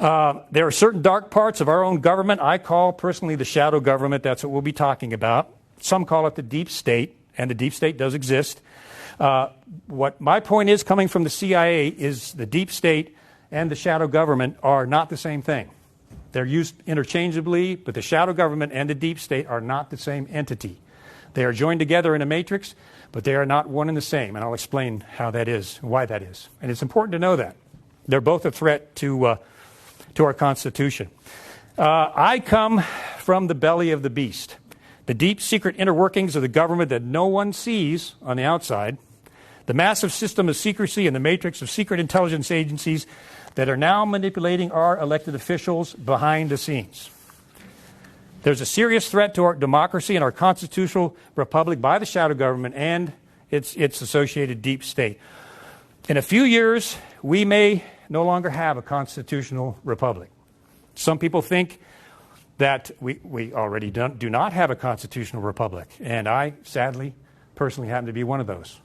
There are certain dark parts of our own government I call personally the shadow government. That's what we'll be talking about. Some call it the deep state, and the deep state does exist. What my point is, coming from the CIA, is the deep state and the shadow government are not the same thing. They're used interchangeably, but the shadow government and the deep state are not the same entity. They are joined together in a matrix, but they are not one and the same, and I'll explain how that is, why that is. And it's important to know that. They're both a threat to our Constitution. I come from the belly of the beast, the deep secret inner workings of the government that no one sees on the outside, the massive system of secrecy and the matrix of secret intelligence agencies that are now manipulating our elected officials behind the scenes. There's a serious threat to our democracy and our constitutional republic by the shadow government and its associated deep state. In a few years, we may no longer have a constitutional republic. Some people think that we already do not have a constitutional republic, and I, sadly, personally happen to be one of those,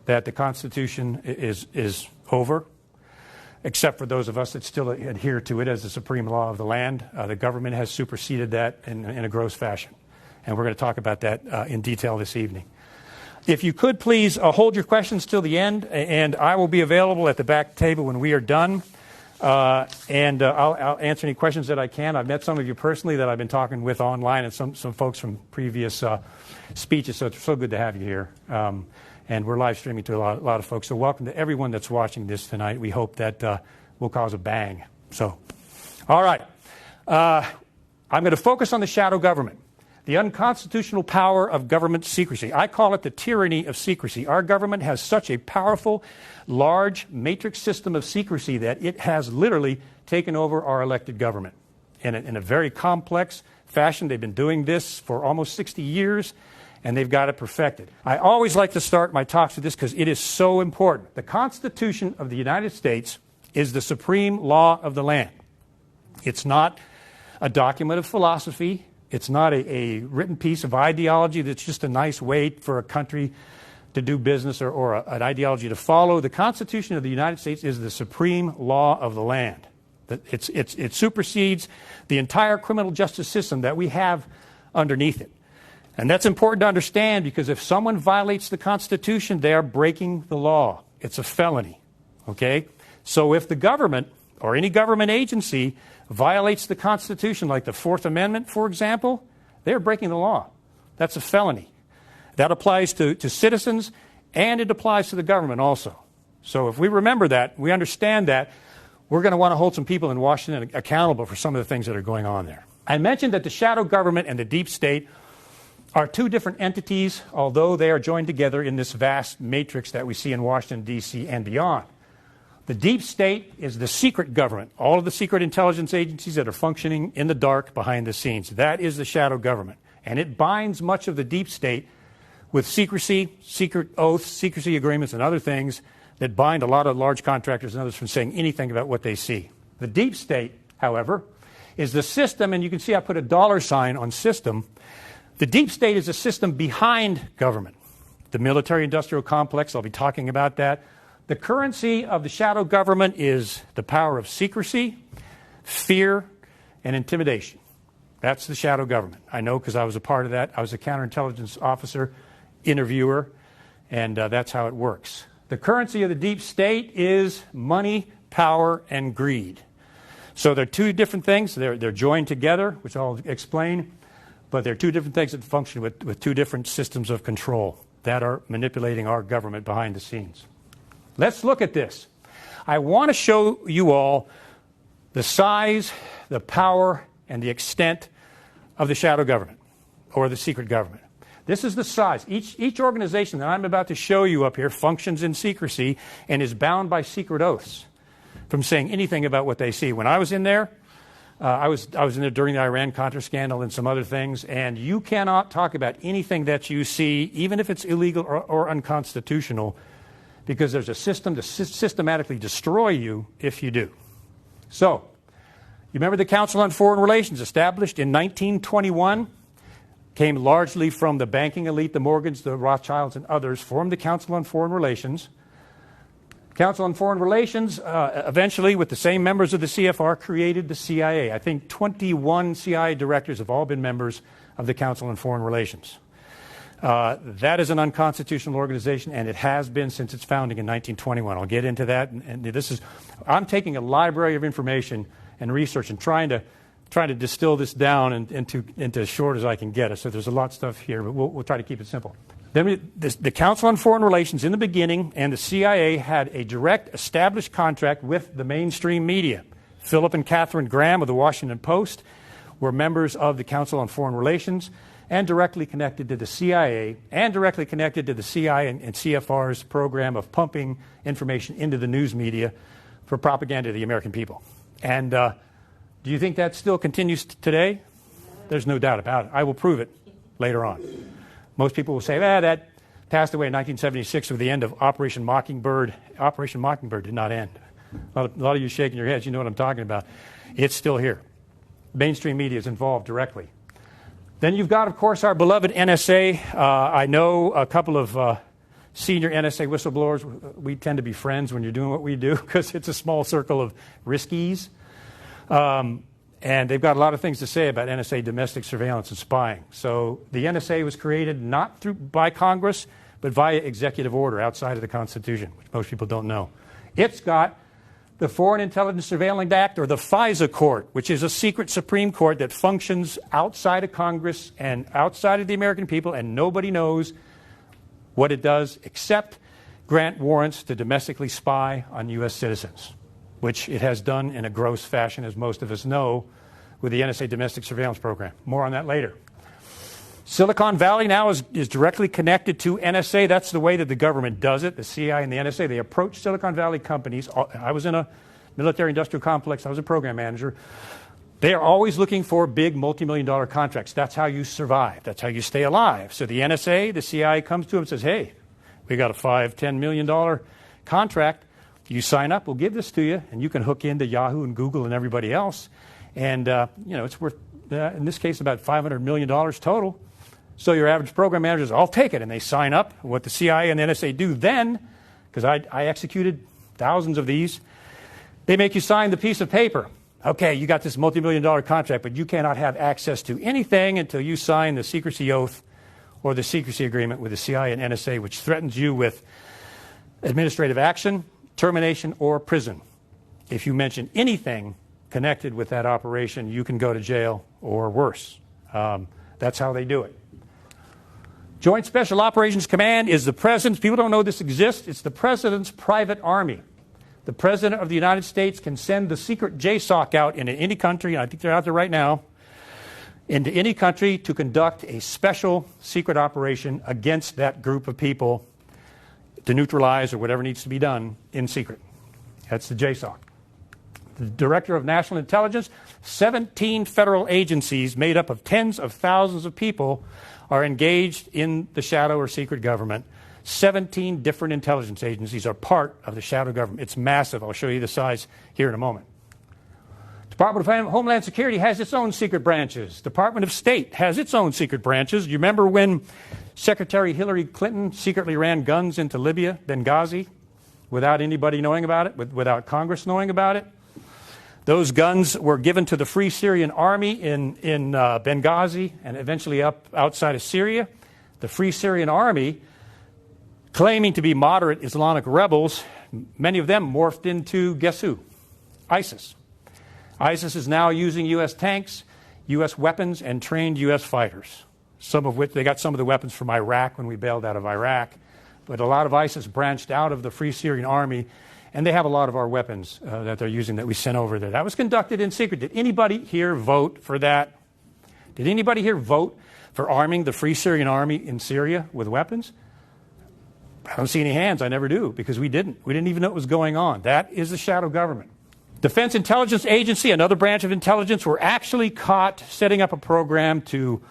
that the Constitution is over, except for those of us that still adhere to it as the supreme law of the land. The government has superseded that in a gross fashion. And we're going to talk about that in detail this evening. If you could please hold your questions till the end, and I will be available at the back table when we are done. And I'll answer any questions that I can. I've met some of you personally that I've been talking with online, and some folks from previous speeches, so it's so good to have you here. And we're live streaming to a lot of folks. So welcome to everyone that's watching this tonight. We hope that will cause a bang. So, all right. I'm going to focus on the shadow government, the unconstitutional power of government secrecy. I call it the tyranny of secrecy. Our government has such a powerful, large matrix system of secrecy that it has literally taken over our elected government in a very complex fashion. They've been doing this for almost 60 years. And they've got it perfected. I always like to start my talks with this because it is so important. The Constitution of the United States is the supreme law of the land. It's not a document of philosophy. It's not a written piece of ideology that's just a nice way for a country to do business or an ideology to follow. The Constitution of the United States is the supreme law of the land. It supersedes the entire criminal justice system that we have underneath it. And that's important to understand because if someone violates the Constitution, they are breaking the law. It's a felony. Okay? So if the government or any government agency violates the Constitution, like the Fourth Amendment, for example, they're breaking the law. That's a felony. That applies to citizens, and it applies to the government also. So if we remember that, we understand that, we're going to want to hold some people in Washington accountable for some of the things that are going on there. I mentioned that the shadow government and the deep state are two different entities, although they are joined together in this vast matrix that we see in Washington, D.C. and beyond. The deep state is the secret government, all of the secret intelligence agencies that are functioning in the dark behind the scenes. That is the shadow government. And it binds much of the deep state with secrecy, secret oaths, secrecy agreements, and other things that bind a lot of large contractors and others from saying anything about what they see. The deep state, however, is the system, and you can see I put a $ on system. The deep state is a system behind government. The military-industrial complex, I'll be talking about that. The currency of the shadow government is the power of secrecy, fear, and intimidation. That's the shadow government. I know because I was a part of that. I was a counterintelligence officer, interviewer, and that's how it works. The currency of the deep state is money, power, and greed. So they're two different things. They're joined together, which I'll explain. But there are two different things that function with two different systems of control that are manipulating our government behind the scenes. Let's look at this. I want to show you all the size, the power, and the extent of the shadow government or the secret government. This is the size. Each organization that I'm about to show you up here functions in secrecy and is bound by secret oaths from saying anything about what they see. When I was in there, I was in there during the Iran-Contra scandal and some other things, and you cannot talk about anything that you see, even if it's illegal or unconstitutional, because there's a system to systematically destroy you if you do. So, you remember the Council on Foreign Relations, established in 1921, came largely from the banking elite, the Morgans, the Rothschilds, and others, formed the Council on Foreign Relations. Council on Foreign Relations, eventually with the same members of the CFR, created the CIA. I think 21 CIA directors have all been members of the Council on Foreign Relations. That is an unconstitutional organization, and it has been since its founding in 1921. I'll get into that. I'm taking a library of information and research and trying to distill this down into as short as I can get it. So there's a lot of stuff here, but we'll try to keep it simple. Then the Council on Foreign Relations in the beginning and the CIA had a direct established contract with the mainstream media. Philip and Catherine Graham of the Washington Post were members of the Council on Foreign Relations and directly connected to the CIA and directly connected to the CIA and CFR's program of pumping information into the news media for propaganda of the American people. And do you think that still continues today? There's no doubt about it. I will prove it later on. Most people will say, that passed away in 1976 with the end of Operation Mockingbird. Operation Mockingbird did not end. A lot of you shaking your heads, you know what I'm talking about. It's still here. Mainstream media is involved directly. Then you've got, of course, our beloved NSA. I know a couple of senior NSA whistleblowers. We tend to be friends when you're doing what we do because it's a small circle of riskies. And they've got a lot of things to say about NSA domestic surveillance and spying. So the NSA was created not by Congress, but via executive order outside of the Constitution, which most people don't know. It's got the Foreign Intelligence Surveillance Act, or the FISA Court, which is a secret Supreme Court that functions outside of Congress and outside of the American people, and nobody knows what it does except grant warrants to domestically spy on U.S. citizens, which it has done in a gross fashion, as most of us know, with the NSA domestic surveillance program. More on that later. Silicon Valley now is directly connected to NSA. That's the way that the government does it, the CIA and the NSA. They approach Silicon Valley companies. I was in a military industrial complex. I was a program manager. They are always looking for big multi-million-dollar contracts. That's how you survive. That's how you stay alive. So the NSA, the CIA comes to them and says, hey, we got a $5-10 million contract. You sign up, we'll give this to you, and you can hook into Yahoo and Google and everybody else. And, it's worth, in this case, about $500 million total. So your average program manager says, I'll take it. And they sign up. What the CIA and the NSA do then, because I executed thousands of these, they make you sign the piece of paper. Okay, you got this multi-million-dollar contract, but you cannot have access to anything until you sign the secrecy oath or the secrecy agreement with the CIA and NSA, which threatens you with administrative action, termination, or prison. If you mention anything connected with that operation, you can go to jail or worse. That's how they do it. Joint Special Operations Command is the President's, people don't know this exists, it's the President's private army. The President of the United States can send the secret JSOC out into any country, and I think they're out there right now, into any country to conduct a special secret operation against that group of people to neutralize or whatever needs to be done in secret. That's the JSOC. The Director of National Intelligence, 17 federal agencies made up of tens of thousands of people are engaged in the shadow or secret government. 17 different intelligence agencies are part of the shadow government. It's massive. I'll show you the size here in a moment. Department of Homeland Security has its own secret branches. Department of State has its own secret branches. You remember when Secretary Hillary Clinton secretly ran guns into Libya, Benghazi, without anybody knowing about it, without Congress knowing about it? Those guns were given to the Free Syrian Army in Benghazi and eventually up outside of Syria. The Free Syrian Army, claiming to be moderate Islamic rebels, many of them morphed into, guess who? ISIS. ISIS is now using U.S. tanks, U.S. weapons, and trained U.S. fighters, some of which they got some of the weapons from Iraq when we bailed out of Iraq. But a lot of ISIS branched out of the Free Syrian Army, and they have a lot of our weapons that they're using that we sent over there. That was conducted in secret. Did anybody here vote for that? Did anybody here vote for arming the Free Syrian Army in Syria with weapons? I don't see any hands. I never do, because we didn't. We didn't even know what was going on. That is the shadow government. Defense Intelligence Agency, another branch of intelligence, were actually caught setting up a program to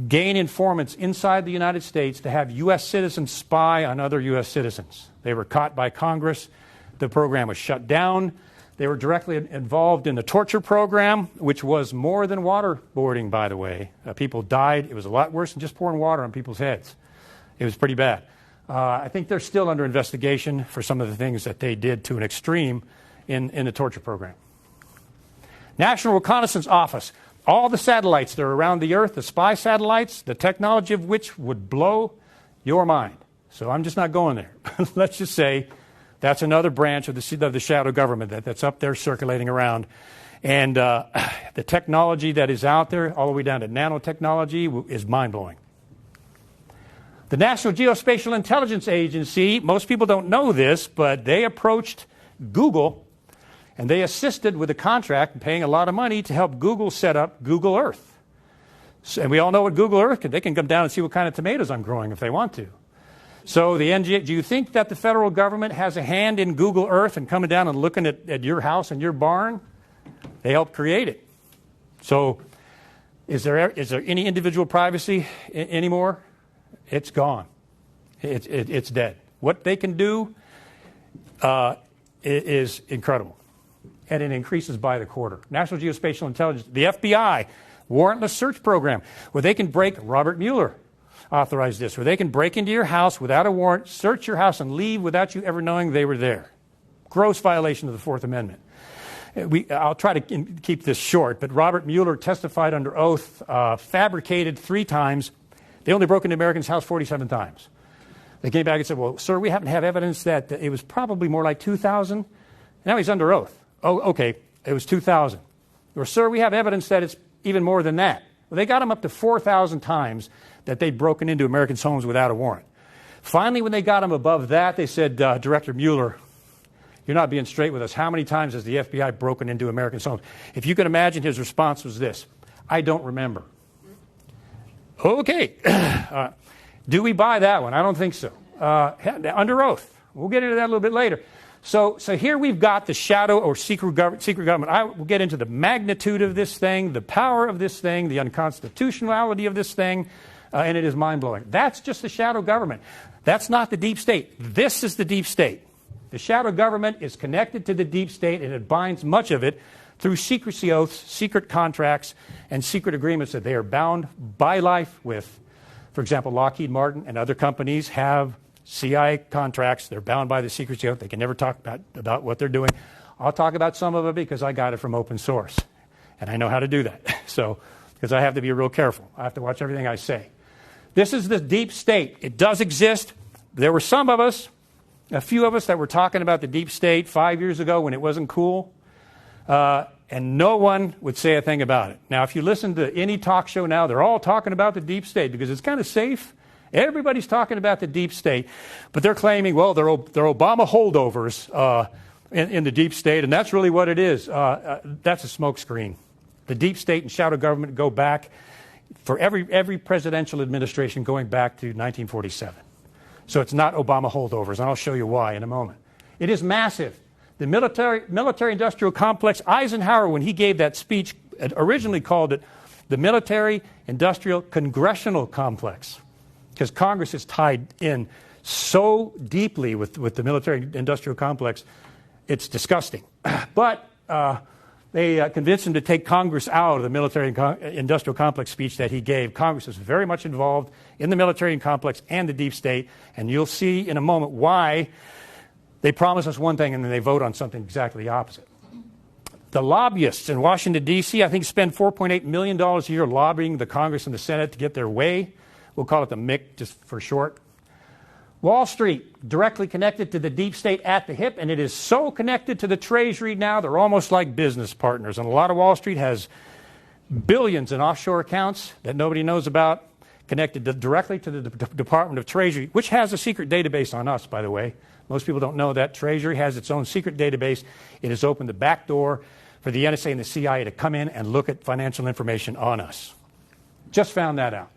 gain informants inside the United States to have U.S. citizens spy on other U.S. citizens. They were caught by Congress. The program was shut down. They were directly involved in the torture program, which was more than waterboarding, by the way. People died. It was a lot worse than just pouring water on people's heads. It was pretty bad. I think they're still under investigation for some of the things that they did to an extreme in the torture program. National Reconnaissance Office. All the satellites that are around the Earth, the spy satellites, the technology of which would blow your mind. So I'm just not going there. Let's just say that's another branch of the shadow government that's up there circulating around. And the technology that is out there, all the way down to nanotechnology, is mind-blowing. The National Geospatial Intelligence Agency, most people don't know this, but they approached Google and they assisted with a contract, paying a lot of money to help Google set up Google Earth. So, and we all know what Google Earth can. They can come down and see what kind of tomatoes I'm growing if they want to. So the NGA, do you think that the federal government has a hand in Google Earth and coming down and looking at your house and your barn? They helped create it. So is there any individual privacy anymore? It's gone. It's dead. What they can do is incredible. And it increases by the quarter. National Geospatial Intelligence, the FBI, warrantless search program, where they can break, Robert Mueller authorized this, where they can break into your house without a warrant, search your house, and leave without you ever knowing they were there. Gross violation of the Fourth Amendment. I'll try to keep this short, but Robert Mueller testified under oath, fabricated 3 times. They only broke into Americans' house 47 times. They came back and said, well, sir, we happen to have evidence that it was probably more like 2,000. Now he's under oath. Oh, okay, it was 2,000. Or, sir, we have evidence that it's even more than that. Well, they got him up to 4,000 times that they'd broken into Americans' homes without a warrant. Finally, when they got him above that, they said, Director Mueller, you're not being straight with us. How many times has the FBI broken into Americans' homes? If you can imagine, his response was this: I don't remember. Okay. Do we buy that one? I don't think so. Under oath. We'll get into that a little bit later. So here we've got the shadow or secret government. I will get into the magnitude of this thing, the power of this thing, the unconstitutionality of this thing, and it is mind-blowing. That's just the shadow government. That's not the deep state. This is the deep state. The shadow government is connected to the deep state, and it binds much of it through secrecy oaths, secret contracts, and secret agreements that they are bound by life with. For example, Lockheed Martin and other companies have CIA contracts. They're bound by the secrecy oath. They can never talk about what they're doing. I'll talk about some of it because I got it from open source, and I know how to do that. So, because I have to be real careful. I have to watch everything I say. This is the deep state. It does exist. There were some of us, a few of us, that were talking about the deep state 5 years ago when it wasn't cool. And no one would say a thing about it. Now, if you listen to any talk show now, they're all talking about the deep state because it's kind of safe. Everybody's talking about the deep state, but they're claiming, well, they're Obama holdovers in the deep state, and that's really what it is. That's a smokescreen. The deep state and shadow government go back for every presidential administration going back to 1947. So it's not Obama holdovers, and I'll show you why in a moment. It is massive. The military-industrial complex, Eisenhower, when he gave that speech, originally called it the military-industrial congressional complex, because Congress is tied in so deeply with the military-industrial complex, it's disgusting. But they convinced him to take Congress out of the military-industrial complex speech that he gave. Congress is very much involved in the military complex and the deep state, and you'll see in a moment why they promise us one thing and then they vote on something exactly the opposite. The lobbyists in Washington, D.C., I think spend $4.8 million a year lobbying the Congress and the Senate to get their way. We'll call it the MIC just for short. Wall Street, directly connected to the deep state at the hip, and it is so connected to the Treasury now, they're almost like business partners. And a lot of Wall Street has billions in offshore accounts that nobody knows about, connected directly to the Department of Treasury, which has a secret database on us, by the way. Most people don't know that. Treasury has its own secret database. It has opened the back door for the NSA and the CIA to come in and look at financial information on us. Just found that out.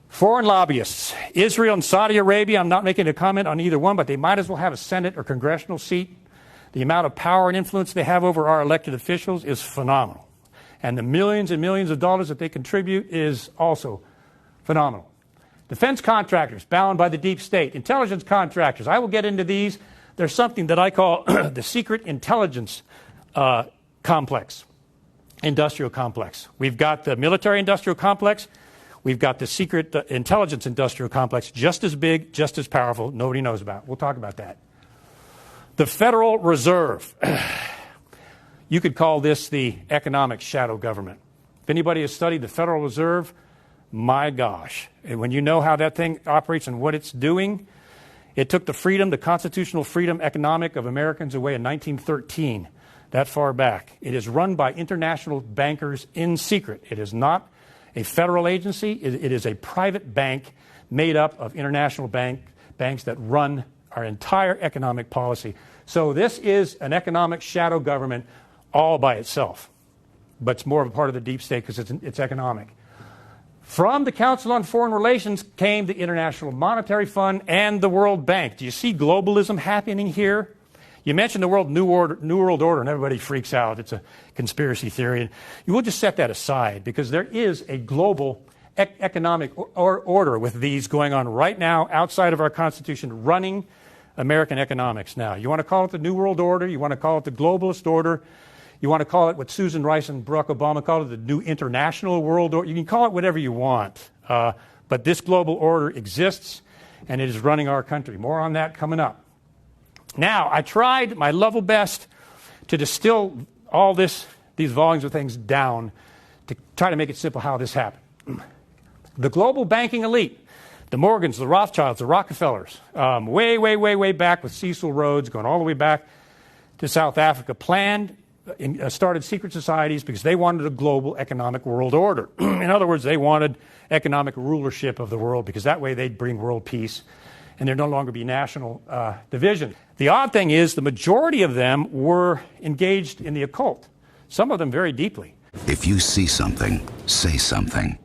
Foreign lobbyists, Israel and Saudi Arabia, I'm not making a comment on either one, but they might as well have a Senate or congressional seat. The amount of power and influence they have over our elected officials is phenomenal. And the millions and millions of dollars that they contribute is also phenomenal. Defense contractors bound by the deep state. Intelligence contractors. I will get into these. There's something that I call the secret intelligence complex, industrial complex. We've got the military industrial complex. We've got the secret intelligence industrial complex, just as big, just as powerful, nobody knows about. We'll talk about that. The Federal Reserve. You could call this the economic shadow government. If anybody has studied the Federal Reserve, my gosh. And when you know how that thing operates and what it's doing, it took the freedom, the constitutional freedom economic of Americans away in 1913, that far back. It is run by international bankers in secret. It is not a federal agency. It is a private bank made up of international banks that run our entire economic policy. So this is an economic shadow government all by itself. But it's more of a part of the deep state because it's economic. From the Council on Foreign Relations came the International Monetary Fund and the World Bank. Do you see globalism happening here? You mentioned the New World Order, and everybody freaks out. It's a conspiracy theory. You will just set that aside because there is a global economic order with these going on right now outside of our Constitution, running American economics now. You want to call it the New World Order. You want to call it the globalist order. You want to call it what Susan Rice and Barack Obama called it, the new international world order. You can call it whatever you want. But this global order exists, and it is running our country. More on that coming up. Now, I tried my level best to distill all these volumes of things down to try to make it simple how this happened. The global banking elite, the Morgans, the Rothschilds, the Rockefellers, way back with Cecil Rhodes, going all the way back to South Africa, started secret societies because they wanted a global economic world order. In other words, they wanted economic rulership of the world because that way they'd bring world peace and there'd no longer be national division. The odd thing is the majority of them were engaged in the occult, some of them very deeply. If you see something, say something.